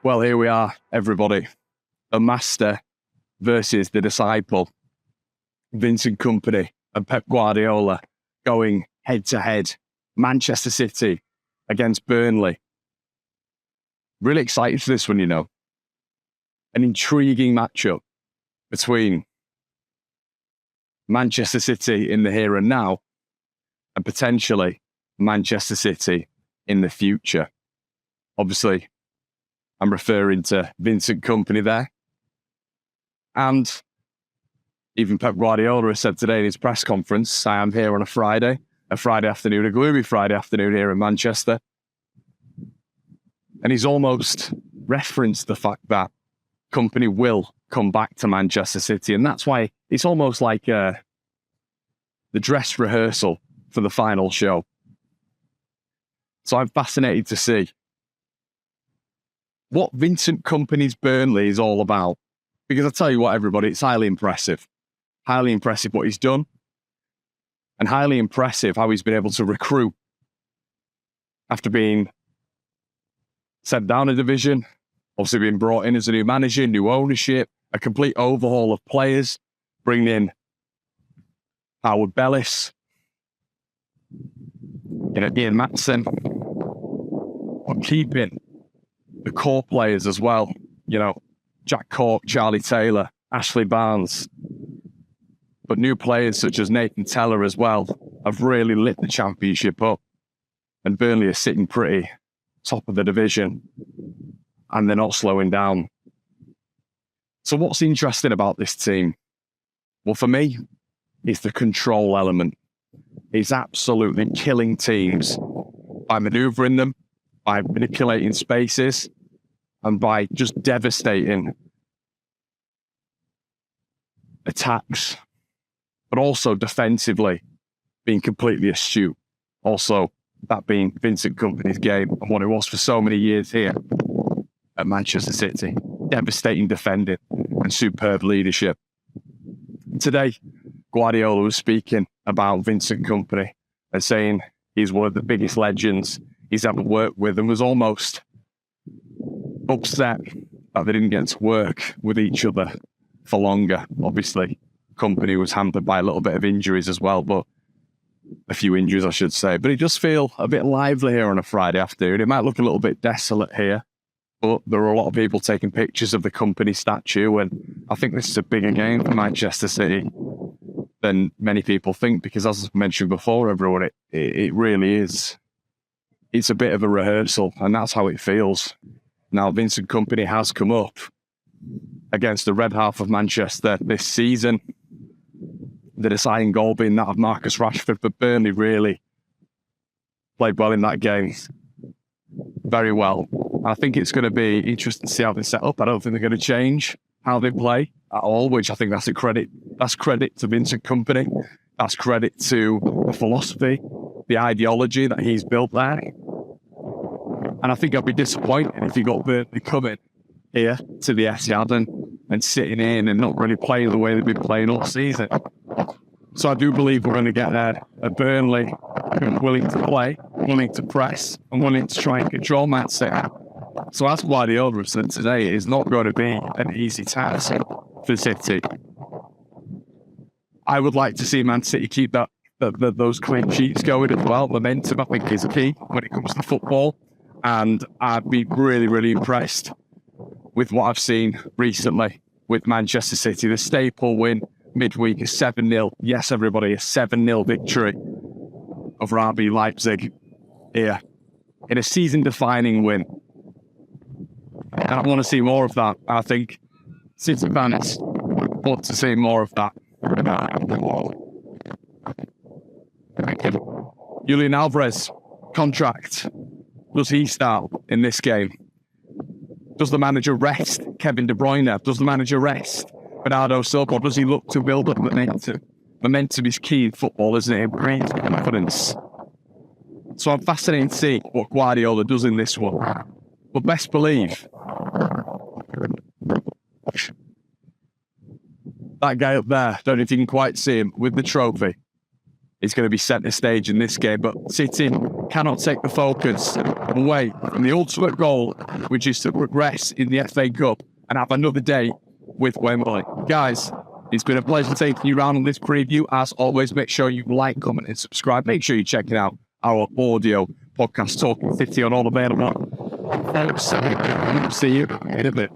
Well, here we are, everybody. The master versus the disciple. Vincent Kompany and Pep Guardiola going head-to-head. Manchester City against Burnley. Really excited for this one, you know. An intriguing matchup between Manchester City in the here and now and potentially Manchester City in the future. Obviously, I'm referring to Vincent Kompany there. And even Pep Guardiola has said today in his press conference, I am here on a Friday afternoon, a gloomy Friday afternoon here in Manchester. And he's almost referenced the fact that Kompany will come back to Manchester City. And that's why it's almost like the dress rehearsal for the final show. So I'm fascinated to see what Vincent Kompany's Burnley is all about. Because I tell you what, everybody, it's highly impressive. Highly impressive what he's done. And highly impressive how he's been able to recruit after being sent down a division, obviously being brought in as a new manager, new ownership, a complete overhaul of players, bringing in Howard Bellis, Ian Matson, but keeping the core players as well. You know, Jack Cork, Charlie Taylor, Ashley Barnes. But new players such as Nathan Teller as well have really lit the championship up. And Burnley are sitting pretty top of the division. And they're not slowing down. So what's interesting about this team? Well, for me, it's the control element. It's absolutely killing teams by manoeuvring them, by manipulating spaces, and by just devastating attacks, but also defensively being completely astute. Also, that being Vincent Kompany's game and what it was for so many years here at Manchester City. Devastating defending and superb leadership. Today, Guardiola was speaking about Vincent Kompany and saying he's one of the biggest legends he's ever worked with, and was almost upset that they didn't get to work with each other for longer. Obviously, Kompany was hampered by a little bit of injuries as well, but a few injuries, I should say. But it does feel a bit lively here on a Friday afternoon. It might look a little bit desolate here, but there are a lot of people taking pictures of the Kompany statue, and I think this is a bigger game for Manchester City than many people think, because as I mentioned before, everyone, it really is. It's a bit of a rehearsal, and that's how it feels. Now, Vincent Kompany has come up against the red half of Manchester this season. The deciding goal being that of Marcus Rashford, but Burnley really played well in that game. Very well. I think it's going to be interesting to see how they set up. I don't think they're going to change how they play at all, which I think that's a credit. That's credit to Vincent Kompany. That's credit to the philosophy, the ideology that he's built there. And I think I'd be disappointed if he got Burnley coming here to the Etihad and sitting in and not really playing the way they've been playing all season. So I do believe we're going to get there at Burnley, willing to play, willing to press, and willing to try and control Man City. So as Guardiola said today, it is not going to be an easy task for City. I would like to see Man City keep those clean sheets going as well. Momentum, I think, is key when it comes to football. And I'd be really, really impressed with what I've seen recently with Manchester City. The staple win midweek is 7-0. Yes, everybody, a 7-0 victory over RB Leipzig here in a season-defining win. And I want to see more of that. I think City fans want to see more of that. Julian Alvarez, contract. Does he start in this game? Does the manager rest Kevin De Bruyne? Does the manager rest Bernardo Silva? Or does he look to build up momentum? Momentum is key in football, isn't it? It brings confidence. So I'm fascinated to see what Guardiola does in this one. But best believe that guy up there, don't know if you can quite see him, with the trophy. is going to be centre stage in this game. But City cannot take the focus away from the ultimate goal, which is to progress in the FA Cup and have another day with Wembley. Guys, it's been a pleasure taking you around on this preview. As always, make sure you like, comment, and subscribe. Make sure you're checking out our audio podcast, Talking City, on all available. See you in a bit.